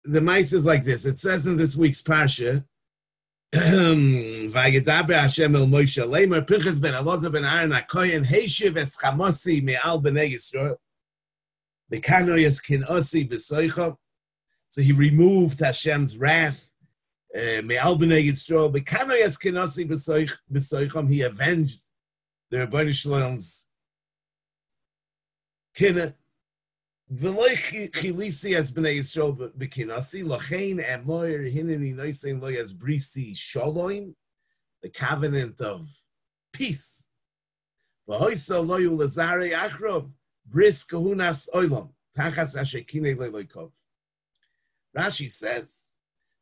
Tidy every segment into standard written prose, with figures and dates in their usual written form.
the mice is like this. It says in this week's parsha, Vayedaber Hashem el Moshe Leimer Pinchas ben Elazar ben Aaron HaKohen Heishiv es Chamosi me'al b'nei Yisrael Bekanoyas Kinosi b'soicham. So he removed Hashem's wrath me'al b'nei Yisrael Bekanoyas Kinosi b'soicham. He avenged the Rebbeinu Shalom's kinah. V'loy chilisi as b'nei Yisrael b'kinasi lochein emoir hineni noisein loy as brisi shalom, the covenant of peace. V'hoisa loy ulazare achrov bris kahunas olam tachas ashekine loy kov. Rashi says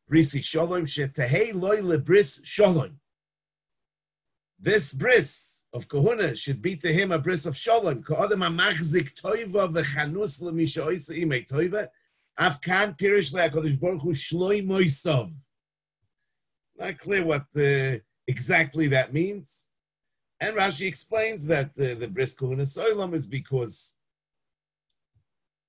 brisi shalom shetehei loy lebris shalom. This bris of kahuna should be to him a bris of shalom. Ka'adam amachzik toiva v'chanus l'misha oisa imei toiva. Afkan pirish le'akadosh baruch hu shloi moisav. Not clear what exactly that means. And Rashi explains that the bris kahuna soilam is because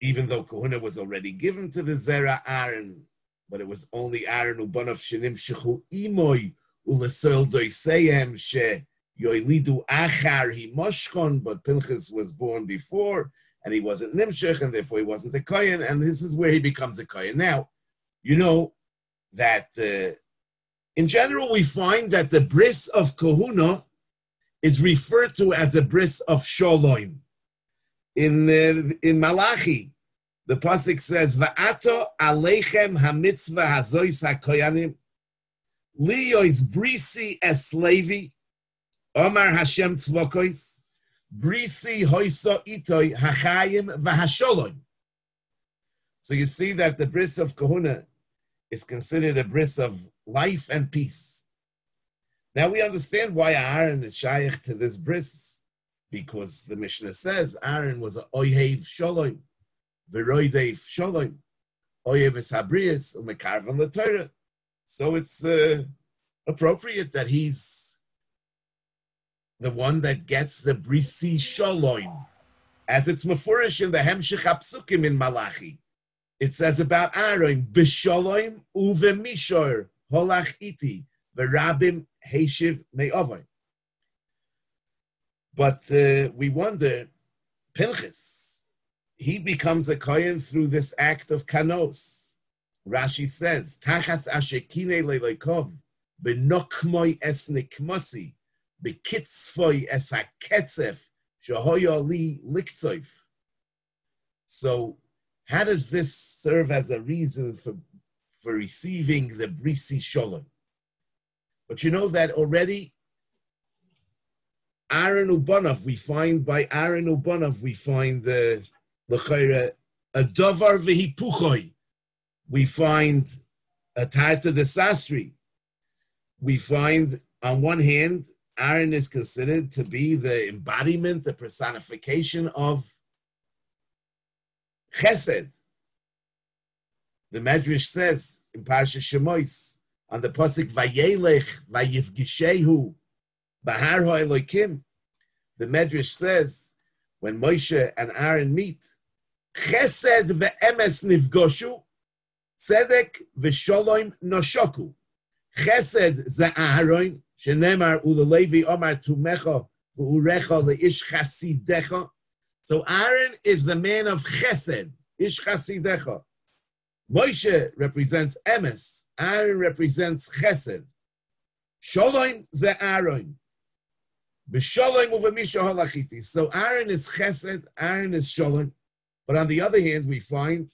even though kahuna was already given to the Zera Aaron, but it was only Aaron ubanav shenim shechu imoi ulesoil doiseihem she Yoilidu Achar he Moshchon, but Pinchas was born before, and he wasn't Nimshech, and therefore he wasn't a Kohen, and this is where he becomes a Kohen. Now, you know that in general we find that the bris of Kahuna is referred to as a bris of Shalom. In Malachi, the pasuk says, "Va'ato aleichem hamitzvah hazois hakoyanim liyois brisi es Levi." Omar Hashem Tzvokois, Brisi Hoiso Itoi Hachayim Vahasholon. So you see that the bris of Kahuna is considered a bris of life and peace. Now we understand why Aaron is shaykh to this bris, because the Mishnah says Aaron was an Oyhev Sholom, Veroidev Sholom, Oyhev es Habrius, Umekarvan LaTorah. So it's appropriate that he's the one that gets the brisi shalom, as it's mefurish in the hemshich hapsukim in Malachi. It says about Aaron, b'shalom uvemishor holach iti v'rabim heishiv me'ovay. But we wonder, Pinchas, he becomes a kohen through this act of kanos. Rashi says, tachas ashekine le'leikov b'nokmoi es nikmasi Bekitzfoy es haketzef shehoyo li liktzoif. So, how does this serve as a reason for receiving the brisi shalom? But you know that already, Aaron Ubanov, we find the l'chayra a davar v'hipuchoi. We find a tarta de sasri. We find on one hand, Aaron is considered to be the embodiment, the personification of Chesed. The Medrash says in Parshas Shemois on the pasuk Vayelech Vayifgishehu Bahar Ha'Elokim. The Medrash says when Moshe and Aaron meet, Chesed ve'emes nifgoshu, Tzedek ve'sholom noshoku. Chesed ze Aaron. Shenemar ulelevi omar tumecha v'urecha leish chasidecha. So Aaron is the man of chesed, ish chasidecha. Moshe represents emes. Aaron represents chesed. Sholom ze Aaron. B'sholom uvemisha halachiti. So Aaron is chesed, Aaron is sholom. But on the other hand, we find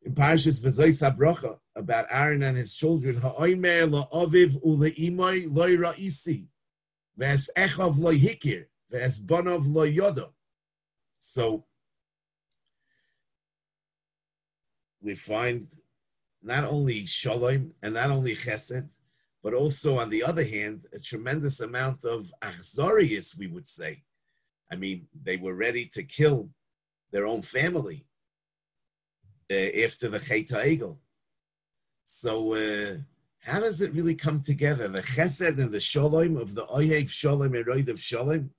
in Parshas V'zois HaBrocha about Aaron and his children, Ha'omer la'aviv ule'imoi lo'i ra'isi, ve'es echav lo'i hikir, ve'es bonov lo'i yodo. So we find not only shalom and not only chesed, but also on the other hand, a tremendous amount of achzorius, we would say. I mean, they were ready to kill their own family after the Chet HaEgel. So how does it really come together? The chesed and the shalom of the Oyev Shalom, Eroid of Shalom,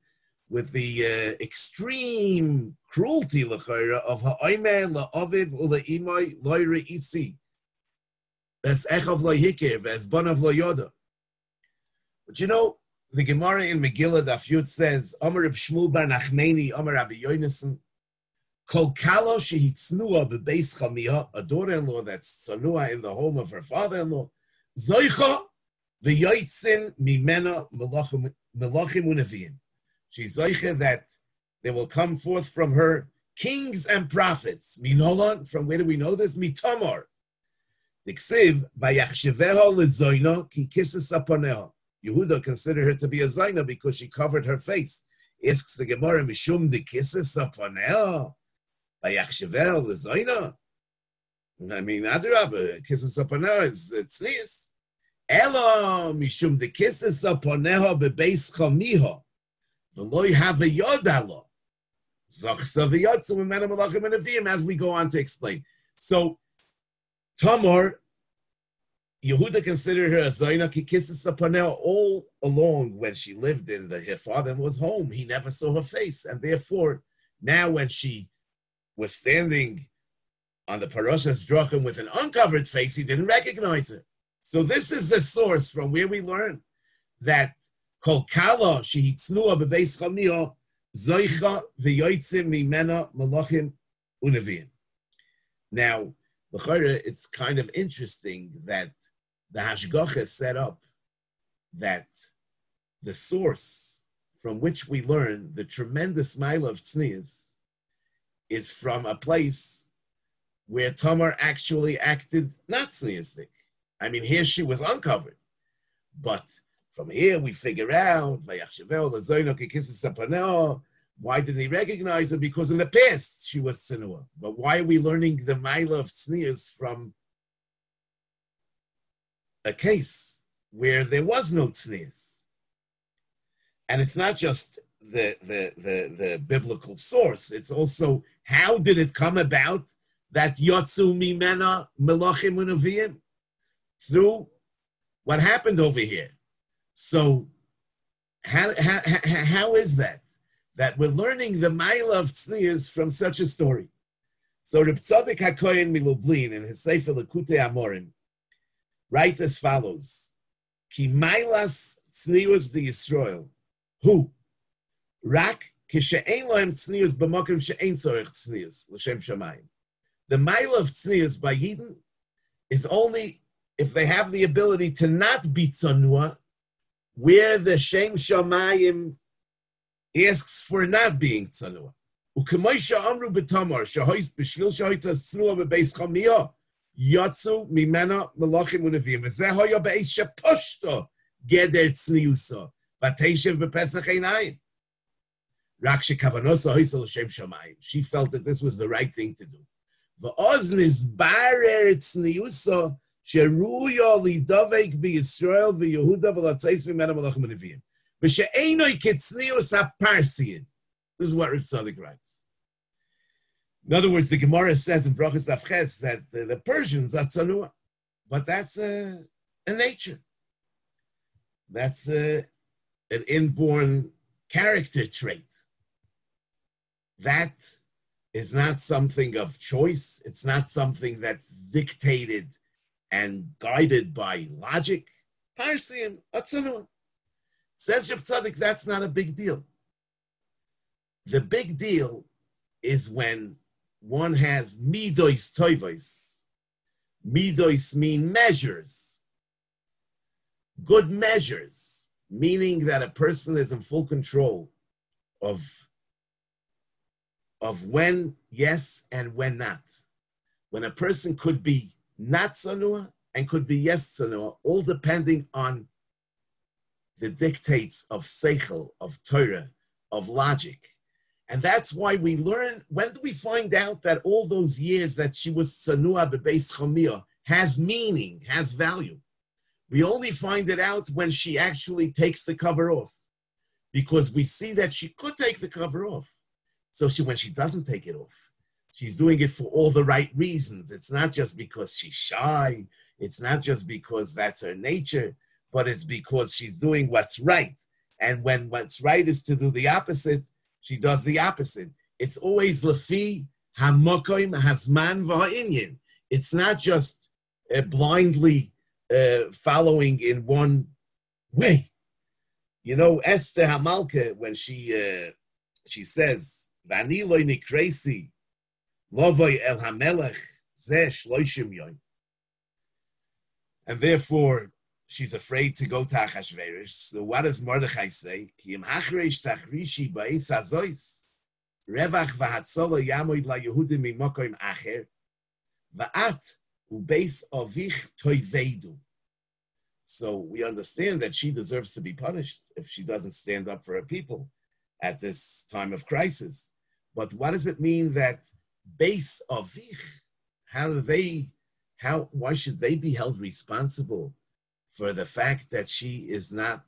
with the extreme cruelty l'chayra of ha'omer la'aviv u'la'imai lo'ire isi. That's echav lo'hikir, that's banav lo'yoda. But you know, the Gemara in Megillah Daf Yud says, Amar Reb Shmuel bar Nachmani, Amar Rabbi Yonason, Kol kalo shehitznua bebeis chamiyah, a daughter-in-law that's tzanua in the home of her father-in-law, zoicha v'yoitzin mimena melachim u'neviim. She's zoicha that there will come forth from her kings and prophets. Minolan, from where do we know this? Mitamar. Diksiv, vayachsheveha lezoina ki kisses aponeha. Yehuda considered her to be a Zaina because she covered her face. Asks the Gemara, Mishum the kisses apanea by Yachshevel the Zaina. I mean, Adrabah, kisses apanea is tznius. Ela Mishum the kisses apanea bebeis chamiha. V'loy have a yodala. Zachsa v'yotzu v'mena malachim and avim, as we go on to explain. So, Tamar, Yehuda considered her a Zaina ki kisses apanel all along when she lived in her father-in-law's home. He never saw her face. And therefore, now when she was standing on the Parshas Drachim with an uncovered face, he didn't recognize her. So this is the source from where we learn that Kol Kala Shehitznua Bebeis Chamiyah Zoicha V'yoitzim Mimena Malachim Uneviim. Now, it's kind of interesting that the Hashgacha set up that the source from which we learn the tremendous mile of tznius is from a place where Tamar actually acted not tzniustic. I mean, here she was uncovered. But from here we figure out, why didn't he recognize her? Because in the past she was tzinua. But why are we learning the mile of tznius from a case where there was no tznius? And it's not just the biblical source. It's also, how did it come about that yotzu mimena melachim u'neviim? Through what happened over here. So how is that we're learning the mile of tznius from such a story? So Reb Tzadik HaKohen Milublin in his Sefer Lekutei Amorim writes as follows: Ki mailas tznius de Yisrael, who rak kishe'ein lohem tznius b'mokim she'ein tzorech tznius l'shem shamayim. The mile of tznius by Yidden is only if they have the ability to not be tzanua, where the shem shamayim asks for not being tzanua. U'kemoisha amru b'tamar shahois b'shvil shahoitzas tzanua b'beis chamiyah yatsu mimena melachim u'neviim v'zeh hoya be'eis sheposhto geder tzniusa v'teishev b'pesach einayim rak shekavanosa hoisel l'shem shamayim. She felt that this was the right thing to do. V'oz nizbarer tzniusa sheruya lidavek b'Yisrael v'Yehuda v'latzeis mimena melachim u'neviim. This is what Reb Tzadik writes. In other words, the Gemara says in Brachas Daf Ches that the Persians are tzanua, but that's a nature. That's an inborn character trait. That is not something of choice. It's not something that's dictated and guided by logic. Parsim are tzanua. Says Reb Tzadik, that's not a big deal. The big deal is when one has midois toivos. Midois mean measures. Good measures, meaning that a person is in full control of when yes and when not. When a person could be not tzanua and could be yes tzanua, all depending on the dictates of seichel, of Torah, of logic. And that's why we learn, when do we find out that all those years that she was tsanua bebeis chamiyah has meaning, has value? We only find it out when she actually takes the cover off, because we see that she could take the cover off. So when she doesn't take it off, she's doing it for all the right reasons. It's not just because she's shy. It's not just because that's her nature, but it's because she's doing what's right. And when what's right is to do the opposite, she does the opposite. It's always lefi hamokoim hasman v'ha'inyan. It's not just blindly following in one way. You know, Esther Hamalka, when she says, "Vani loy nikresi lovoy el hamelech zeh shloishim yoim," and therefore she's afraid to go to Achashverosh. So what does Mordechai say? Ki im hachreish tachrishi ba'is hazois revach v'hatzola yamoid la Yehudim mimokoim acher va'at ubeis avich toiveidu. So we understand that she deserves to be punished if she doesn't stand up for her people at this time of crisis. But what does it mean that beis avich? Why should they be held responsible for the fact that she is not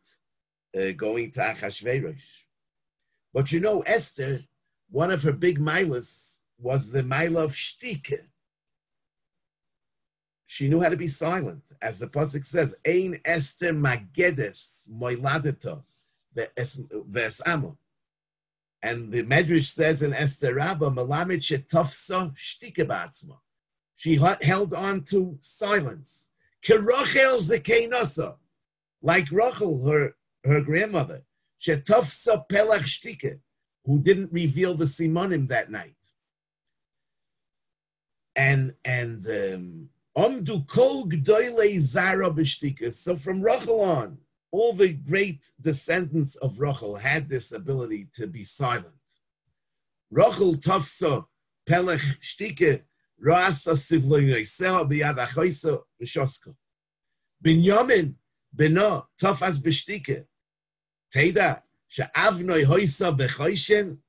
going to Achashverosh? But you know, Esther, one of her big milas was the mila of shtike. She knew how to be silent. As the pasuk says, Ein Esther magedes moiladeta ve'esamo. And the Medrash says in Esther Rabbah, Melamed shetofsa shtike ba'atzma. She held on to silence. Kerachel zekeinosa, like Rachel, her grandmother, shetofsa pelach shtike, who didn't reveal the simonim that night. And Omdu kol gdoile zara b'shtika. So from Rachel on, all the great descendants of Rachel had this ability to be silent. Rachel tafsa pelech shtika ra'asa sivlo yoiseh b'yad achoisa v'shoska. Binyamin bena tafas b'shtika. Teda she'avnoi hoisa b'choishen.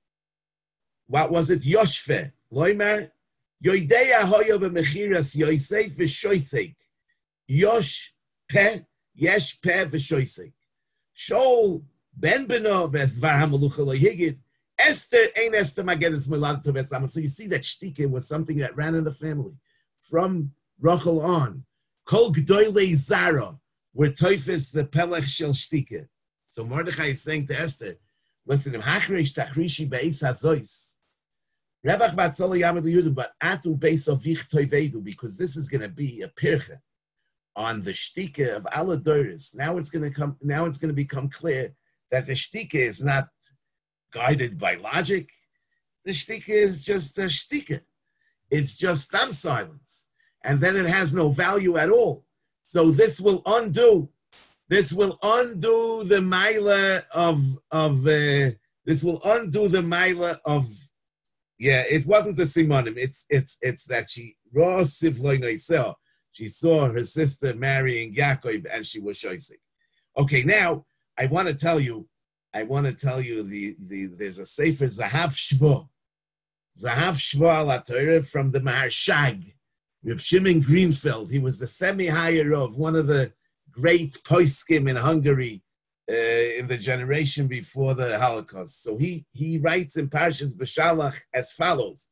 What was it? Yoshve. Loimer. Yoideya hoyo b'mechiras yoisei v'shoisek. Yosh pe, yesh pe v'shoisek. Shol ben beno v'esdvar hamalucha lo higit. Esther ein Esther magedes molad to v'esama. So you see that shtike was something that ran in the family. From Rachel on. Kol gdoile zara were toifes the pelech shel shtike. So Mordechai is saying to Esther, listen, im hachreish tachrishi be'es hazois. But atu beis avich toivedu, because this is going to be a pircha on the shtika of aladoris. Now it's going to become clear that the shtika is not guided by logic. The shtika is just a shtika. It's just thumb silence, and then it has no value at all. So this will undo the mila of. Yeah, it wasn't the simonim. It's that she she saw her sister marrying Yaakov and she was shoisik. Okay, now I want to tell you there's a sefer Zahav Shvo al Torah from the Maharshag, Reb Shimon Greenfeld. He was the semi-higher of one of the great poskim in Hungary in the generation before the Holocaust. So he writes in Parshas B'Shalach as follows: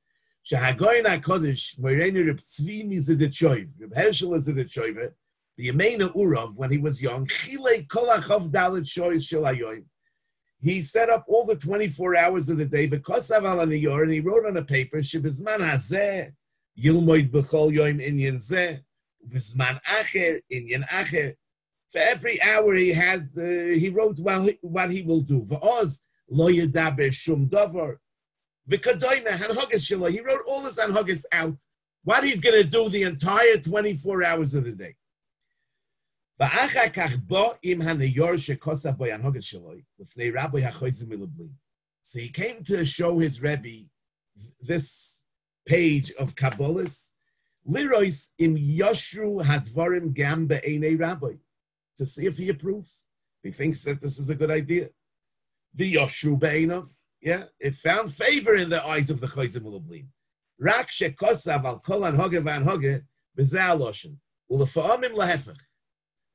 Shehagoyin HaKodesh Moirenu Reb Tzvi Mizidetchoiv, Reb Hershel Mizidetchoiv, the Yemeina Urav, when he was young, Chilei Kol HaChov Dalet Shoyz Shel Hayoim. He set up all the 24 hours of the day, V'kosav al Aniyor, and he wrote on a paper, Shebizman Hazeh Yilmoid B'chol Yoim Inyan Zeh, B'zman Acher Inyan Acher. For every hour he had, he wrote what he will do. V'oz lo yedaber shum davar. V'kadoyna hanhagis shelo. He wrote all his hanhagis out. What he's going to do the entire 24 hours of the day. V'achar kach bo im haneyor shekosav bo hanhagis shelo l'fnei rabbi hachoyzim milubli. So he came to show his Rebbe this page of Kabbalahs. Lirois im yoshru hadvarim gam be'enei rabbi. To see if he approves. He thinks that this is a good idea. The Yoshru Be'enov, yeah, it found favor in the eyes of the Chayzim Ulublim. Rak shekosav al kol anhoge v'anhoge b'zeh aloshen ulefa'amim lahefech.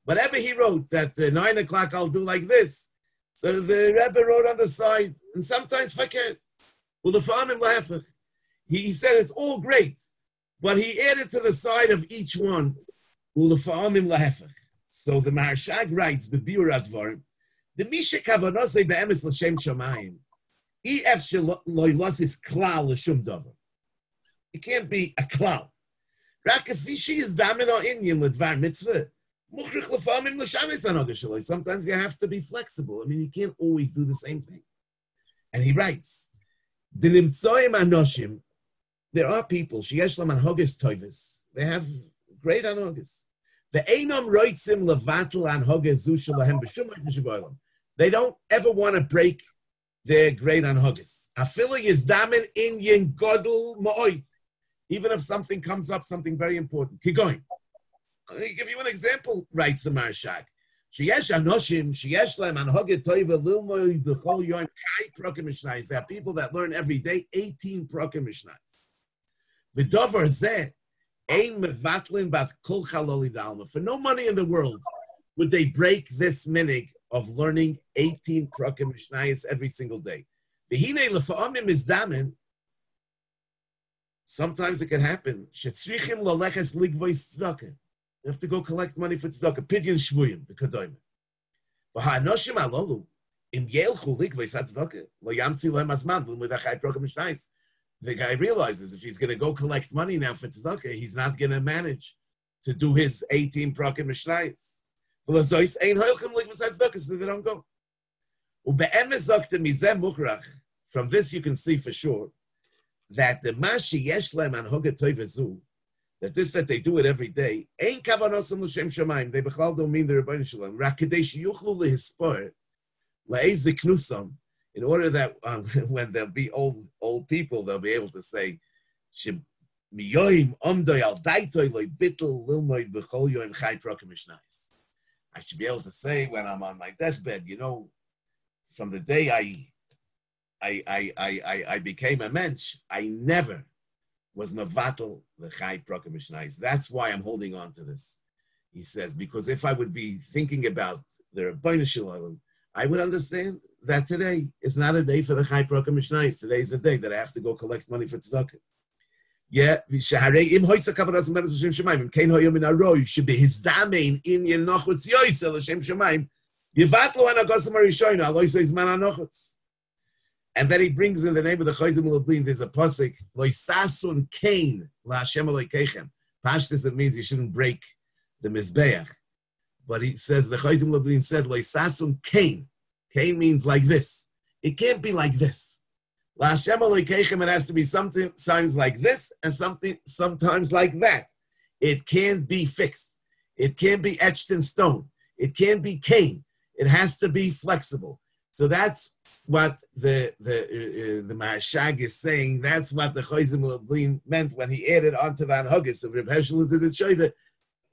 Whatever he wrote, that 9 o'clock I'll do like this. So the Rebbe wrote on the side, and sometimes fakir ulefa'amim lahefech. He said it's all great, but he added to the side of each one ulefa'amim lahefech. So the Maharshag writes, B'biur Advarim, The Misha Kavanose Be'emes L'Shem Shamayim, EF Sheloilos is Klal L'Shum Dover. It can't be a Klal. Rakafishi is Damino Indian with Var Mitzvah. Sometimes you have to be flexible. I mean, you can't always do the same thing. And he writes, there are people, they have great anhogis. They don't ever want to break their great anhogis. Even if something comes up, something very important. Keep going. I'll give you an example, writes the Marshak. There are people that learn every day 18 prokim mishnayos. For no money in the world would they break this minig of learning 18 prokim mishnayos every single day. Sometimes it can happen. You have to go collect money for tzedakah. Pidyon shvuyim, the kadoim. V'ha'anoshim alolu, im yelchu likvei tzedakah, lo yamtzi lehem azman, l'mudachai program mishnayis. The guy realizes if he's going to go collect money now for tzedakah, he's not going to manage to do his 18 program mishnayis. V'lazois ein hoilchem likvei tzedakah, so they don't go. U'be'emes zakta mizeh muchrach. From this you can see for sure that the mashi yesh lehem anhoga toivezu, that they do it every day, ain't kavanosam l'shem shamayim. They b'chlal don't mean the Rebbeinu Shalom. Rakadesh yuchlu lehispor le'ez knusam, in order that when there'll be old people, they'll be able to say, miyoyim omdoy al daitoy loy bittel lilmoid b'chol yoyim chai prokim mishnayis. I should be able to say when I'm on my deathbed, from the day I became a mensch, I never was mevatel the chai prokim mishnayis. That's why I'm holding on to this. He says, because if I would be thinking about the Rebbeinu Shalom, I would understand that today is not a day for the chai prokim mishnayis. Today is a day that I have to go collect money for tzedakah. Yeah, v'shaharei im hoysa kavadas and members of Shem Shemaim, im kein hoyom in aroi, should be his damein in yen nochutz yoysa l'Shem Shemaim, yivatlo an agosam arishoyna, aloysa izman anochutz. And then he brings in the name of the Chayzim L'Blin, there's a pasuk, loisasun kain la'Hashem Elokeichem. Pashtus, it means you shouldn't break the Mizbeach. But he says, the Chayzim L'Blin said, loisasun kain. Kain means like this. It can't be like this. La'Hashem Elokeichem, it has to be sometimes like this and sometimes like that. It can't be fixed. It can't be etched in stone. It can't be kain. It has to be flexible. So that's what the Marshag is saying. That's what the Chayzim L'Blin meant when he added onto the Anhagis of Reb Hershel is in the Shoiva.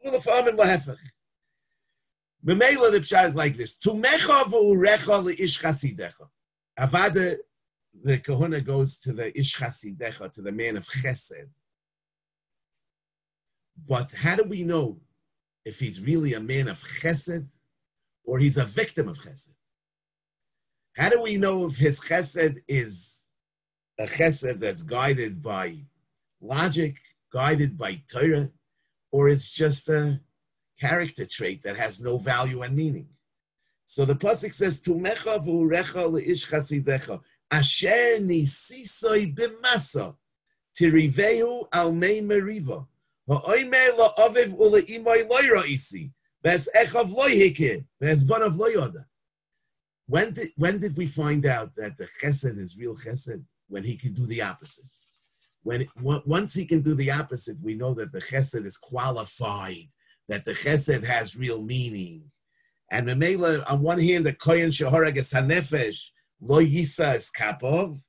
Well, the farm in Lahefach. Memela, the Pshah is like this. Tumecha v'urecha le'ish chasidecha. Avada, the Kahuna goes to the ish chasidecha, to the man of Chesed. But how do we know if he's really a man of Chesed or he's a victim of Chesed? How do we know if his chesed is a chesed that's guided by logic, guided by Torah, or it's just a character trait that has no value and meaning? So the pasuk says, "Tumecha v'urecha leish chasidecha asher nisisoi b'masa tirivehu al mei meriva ha'omer la'aviv ule'imay loy ra'isi v'es echav loy hikir v'es banav loy yoda." When did we find out that the chesed is real chesed? When he can do the opposite. Once he can do the opposite, we know that the chesed is qualified, that the chesed has real meaning. And Memela, on one hand, the kohen shehorages hanefesh lo yisa es kapov,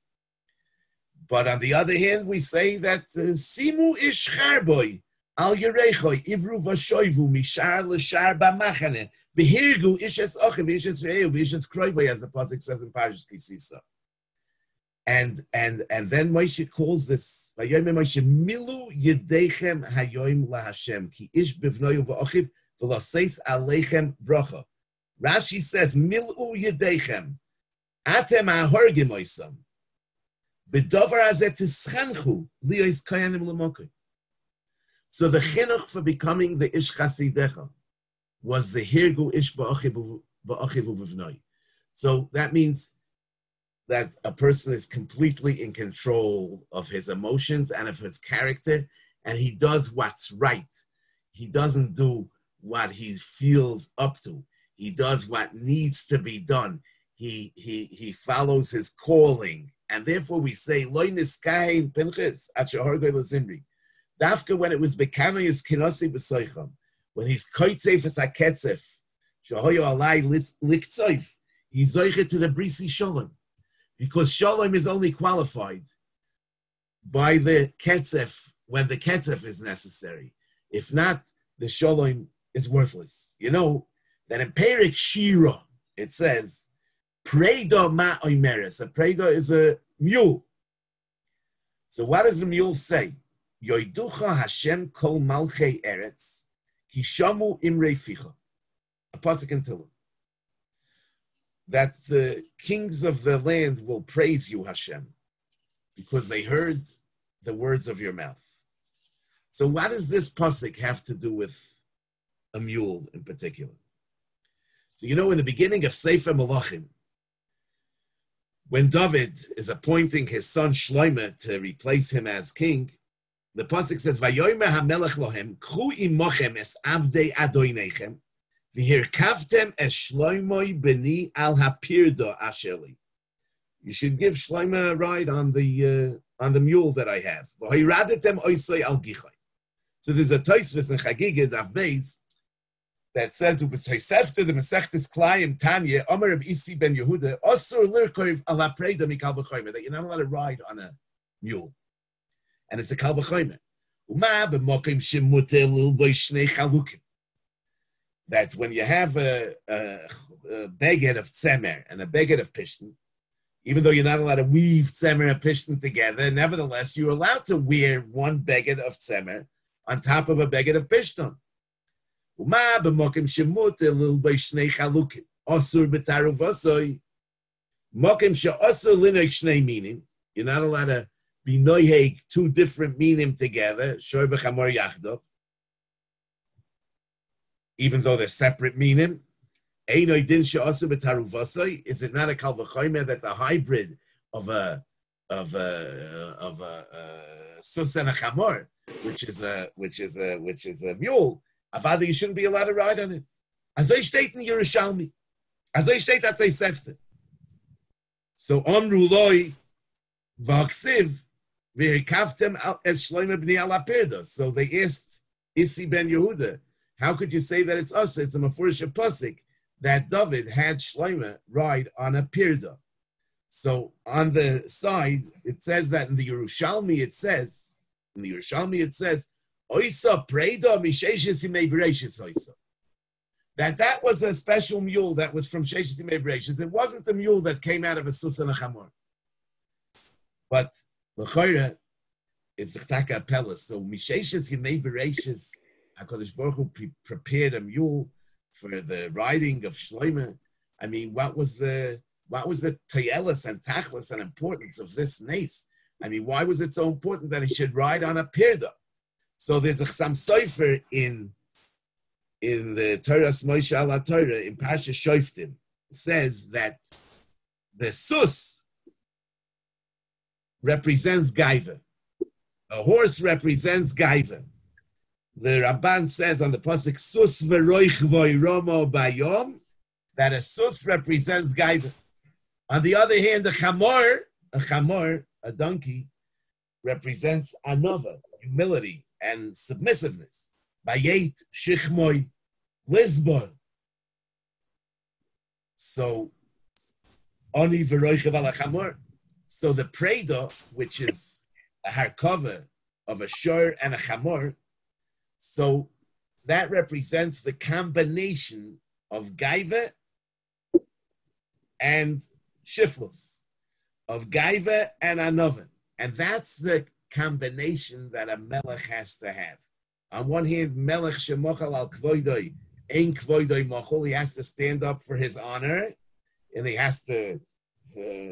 but on the other hand, we say that simu ish charboy al yerechoi ivru vashoivu mishar l'shar b'machane. V'hirgu ishes ochem, ishes re'eu, ishes kroivay, as the pasuk says in Parshas Kisisa. And then Moshe calls this, Vayomer Moshe, milu yedechem hayoim laHashem, ki ish bivnoyu v'ochiv, v'laseis aleichem bracha. Rashi says, milu yedechem, atem ahorgim oisam, b'dovar hazeh tischanchu, liyois kayanim l'mokai. So the chinuch for becoming the ish chasidecha was the hirgu ish ba'achiv uvivnoi. So that means that a person is completely in control of his emotions and of his character, and he does what's right. He doesn't do what he feels up to. He does what needs to be done. He follows his calling. And therefore we say, Lo niskahin Pinchas at shehorgei l'zimri. Dafka when it was Bekanoyus Kinasi B'soicham, when he's koitzef es haketzef, shehoyo alai liktzoif, he's zoichet to the brisi shalom. Because shalom is only qualified by the ketzef when the ketzef is necessary. If not, the shalom is worthless. You know that in Perik Shira, it says, Preda ma oimeres. A preda is a mule. So what does the mule say? Yoiducha Hashem kol malchei eretz, ki shamu imrei ficha. A pasuk in Tehillim. That the kings of the land will praise you, Hashem, because they heard the words of your mouth. So what does this pasuk have to do with a mule in particular? So you know, in the beginning of Sefer Malachim, when David is appointing his son Shlomo to replace him as king, the pasuk says, "Vayomer hamelech lohem, k'chu imochem es avdei adoinechem, v'hirkavtem es Shlomo beni al hapirda asheli." You should give Shlomo a ride on the mule that I have. V'hiradetem oisei al gichai. So there's a Tosfos in Chagigah Daf Beis that says, "Ub'toisefta the Masechtes Klayim Tanya Omer Reb Isi ben Yehuda Osur lirkov ala preda mikal v'chomer," that you're not allowed to ride on a mule, and it's a kal v'chomer. Uma b'mokim shemuter lilboi shnei chalukim. That when you have a beged of tzemer and a beged of pishton, even though you're not allowed to weave tzemer and pishton together, nevertheless you're allowed to wear one beged of tzemer on top of a beged of pishton. Uma b'mokim shemuter lilboi shnei chalukim osur b'taruv osoi mokim she'osur linek shnei minim. You're not allowed to be noiheg two different minim together, shor v'chamor yachdov, even though they're separate minim. Einoi din she'osur b'taruv osoi. Is it not a kal v'chomer that the hybrid of a sus and a chamor, which is a mule, avada, you shouldn't be allowed to ride on it. Azay shteit in Yerushalmi, azay shteit at Tosefta. So amru loi v'aksiv v'hirkavtem es Shlomo b'nei al hapirda. So they asked Isi ben Yehuda, how could you say that it's us? It's a mafurish pasuk that David had Shlomo ride on a pirda. So on the side, it says that in the Yerushalmi, it says, Oisa preda misheshes imei bereishis oisa. That was a special mule that was from Sheshes imei bereishis. It wasn't a mule that came out of a sus and a chamor. But l'chayra is the chtaka pelas. So misheshes imei bereishis, HaKadosh Baruch Hu prepared a mule for the riding of Shlomo. I mean, what was the tayelis and tachlis and importance of this nace? I mean, why was it so important that he should ride on a pirda? So there's a Chasam Sofer in the Torah's Moshe al Torah in Parshas Shoftim. It says that the sus represents gaiva. A horse represents gaiva. The Ramban says on the pasuk sus v'roich v'oiromo bayom that a sus represents gaiva. On the other hand, a donkey, represents another humility and submissiveness. Bayet shichmoy lisbon. So oni v'roichav al chamor. So the preda, which is a harkava of a shor and a chamor, so that represents the combination of gaiva and shiflus, of gaiva and another. And that's the combination that a melech has to have. On one hand, melech shemochal al kvoidoi, ein kvoidoi mochol, he has to stand up for his honor, and he has to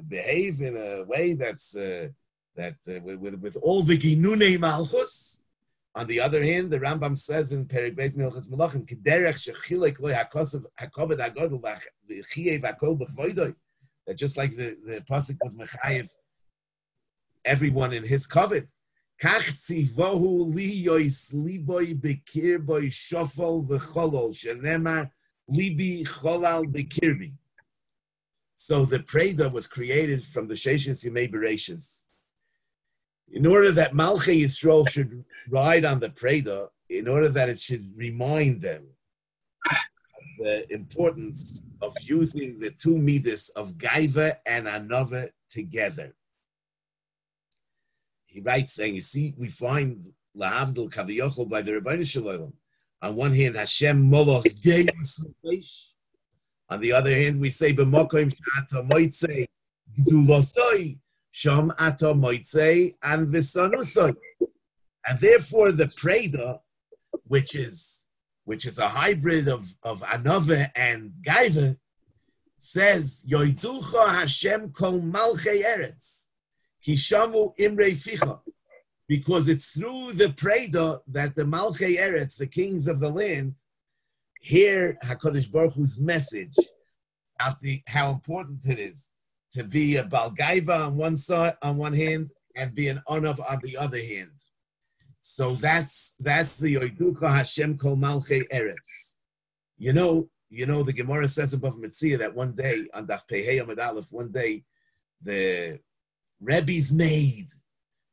behave in a way that's with all the ginunei malchus. On the other hand, the Rambam says in Perek Beis Milchas Malachim, "Kederech shechilek lo hakosav hakoved hagodol v'chiev hakol b'chvoidoi," that just like the pasuk was mechayev everyone in his covet. Kach tzivohu liyois liboy bekirboy shofol v'cholol shenemar libi cholal bekirbi. So the Preda was created from the Sheshes Yemei Bereshis. In order that Malchei Yisrael should ride on the Preda, in order that it should remind them of the importance of using the two midas of Gaiva and Anova together. He writes saying, you see, we find Lahavdil Kaviyochel by the Rebbeinu Shalom. On one hand, Hashem Moloch Geis L'Peish. On the other hand, we say, B'mokoim Sh'ata Moitzei Gdulosoi Sham Ata Moitzei and V'sanusoi. And therefore, the Preda, which is a hybrid of Anova and Gaiva, says, Yoiducha Hashem Kol Malchei Eretz. Kishamu Imrei Ficha, because it's through the Preda that the Malchei Eretz, the kings of the land, hear HaKadosh Baruch Hu's message about how important it is to be a Bal Gaiva on one side, on one hand, and be an Onav on the other hand. So that's the Yoiduka Hashem Kol Malchei Eretz. You know, the Gemara says above Metzia that one day on Daf Pehei Amud Aleph, one day the Rebbe's maid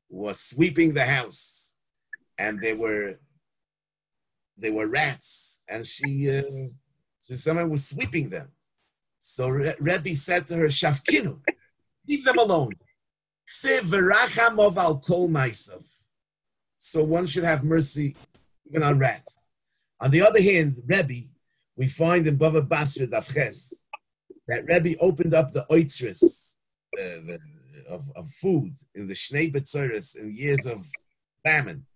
was sweeping the house, and there were rats, and someone was sweeping them. So Rebbe said to her, "Shafkinu, leave them alone. Ksiv v'racham al kol ma'asav." So one should have mercy even on rats. On the other hand, Rebbe, we find in Bava Basra Daf Ches that Rebbe opened up the oitzris, of food in the Shnei B'tzoros in years of famine.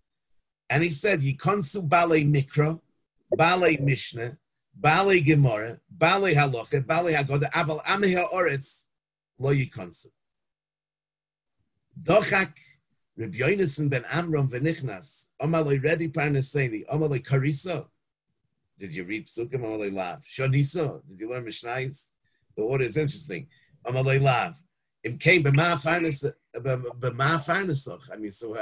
And he said, Yikonsu Balei Mikra, Balei Mishnah, Balei Gemara, Balei Halacha, Balei Hagoda, Aval Amei HaOretz, Lo Yikonsu. Dochak, Reb Yonasan ben Amram v'nichnas, Amalei Redi Parnaseni, Amalei Karisa. Did you read Psukim? Amalei Lav. Shonisa, did you learn Mishnayos? The order is interesting. Amalei Lav. It came b'ma farnesach. I mean, so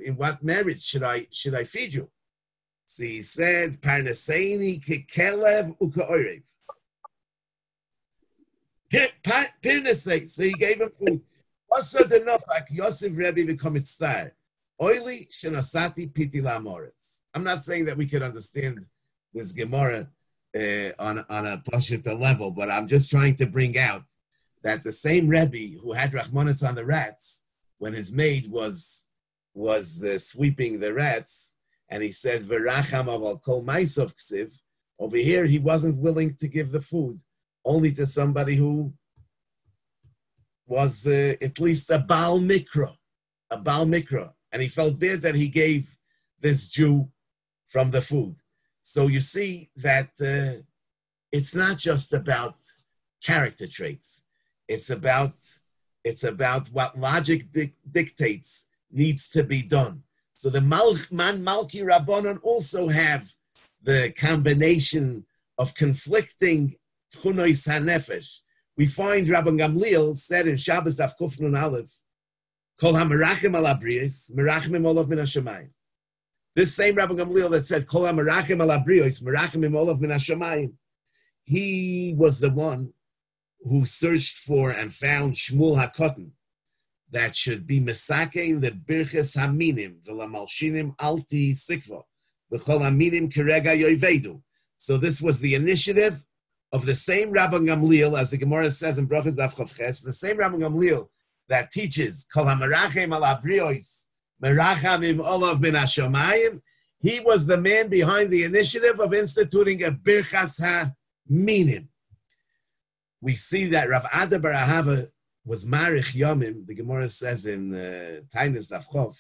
in what marriage should I feed you? So he said, "Parnaseini kekelev ukaorev." Parnasei. So he gave him food. Also the nofak Yosef Rebbe become its star. Oily shenasati piti lamoretz. I'm not saying that we could understand this Gemara on a parsha level, but I'm just trying to bring out that the same Rebbe who had Rachmanis on the rats, when his maid was sweeping the rats, and he said, "V'racham aval kol ma'asav ksiv," over here he wasn't willing to give the food only to somebody who was at least a Baal Mikra, and he felt bad that he gave this Jew from the food. So you see that it's not just about character traits. It's about what logic dictates needs to be done. So the Malki Rabbanon also have the combination of conflicting Tchunois HaNefesh. We find Rabban Gamliel said in Shabbos Daf Kuf Nun Aleph, Kol HaMerachim al Abrios, Merachim Olav Min HaShamayim. This same Rabban Gamliel that said, Kol HaMerachim al Abrios, Merachim Olav Min HaShamayim, he was the one who searched for and found Shmuel HaKotten that should be Mesake the Birches Haminim, the Lamalshinim Alti Sikva, the Chol Haminim Kerega Yoivedu. So this was the initiative of the same Rabban Gamliel, as the Gemara says in Brachos Daf Chav Ches, the same Rabban Gamliel that teaches Kol HaMerachem al Abrios, Merachamim Olav Min HaShamayim. He was the man behind the initiative of instituting a Birchas HaMinim. We see that Rav Ada bar Ahava was Marich Yomim. The Gemara says in Tainis Daf Chof,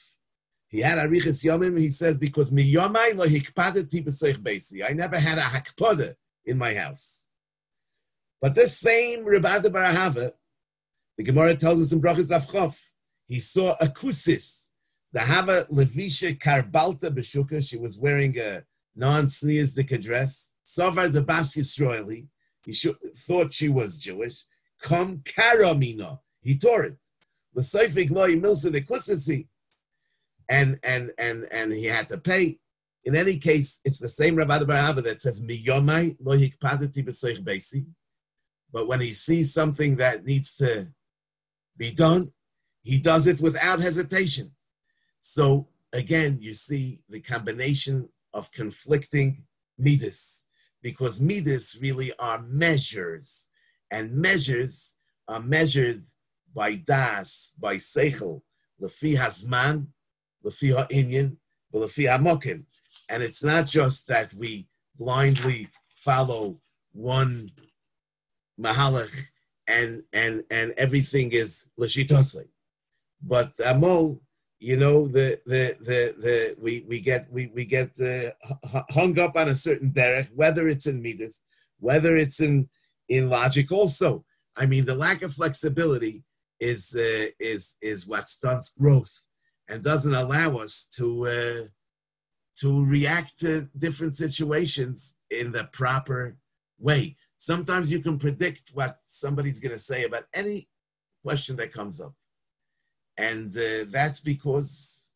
he had Arichas Yomim. He says, because mi Yomai lo hikpadeti b'seich beisi. I never had a hakpada in my house. But this same Rav Ada bar Ahava, the Gemara tells us in Brachos Daf Chof, he saw a kusis The Hava Levisha Karbalta Beshuka, she was wearing a non-sneezdik dress. Savar the Bas Yisraeli, thought she was Jewish. Come Karamina, he tore it. The Seifig Loi Milsa the Kusasi, and he had to pay. In any case, it's the same Rabbi Bar that says Miyomai Lo Hikpatati B'Seich Beisi. But when he sees something that needs to be done, he does it without hesitation. So again, you see the combination of conflicting midas, because midas really are measures, and measures are measured by das, by seichel, lefi hazman, lefi ha'inyan, lefi hamokin. And it's not just that we blindly follow one mahalach and everything is l'shitosei. But Amol, you know, we get hung up on a certain derech, whether it's in midas, whether it's in logic. Also, I mean, the lack of flexibility is what stunts growth and doesn't allow us to react to different situations in the proper way. Sometimes you can predict what somebody's going to say about any question that comes up. And that's because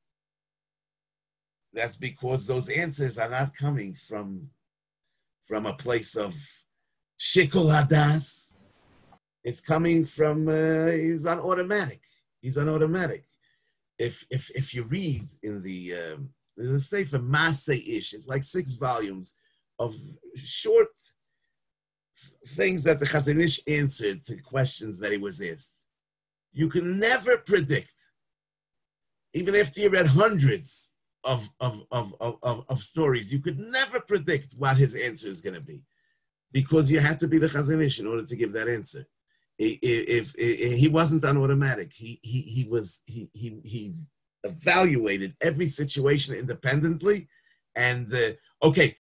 those answers are not coming from a place of shikol hadas. It's coming from he's on automatic. He's on automatic. If you read in the Sefer Masei-ish, it's like 6 volumes of short things that the Chazon Ish answered to questions that he was asked. You can never predict, even after you read hundreds of stories, you could never predict what his answer is going to be, because you had to be the Chazon Ish in order to give that answer. If he wasn't on automatic, he evaluated every situation independently, and okay,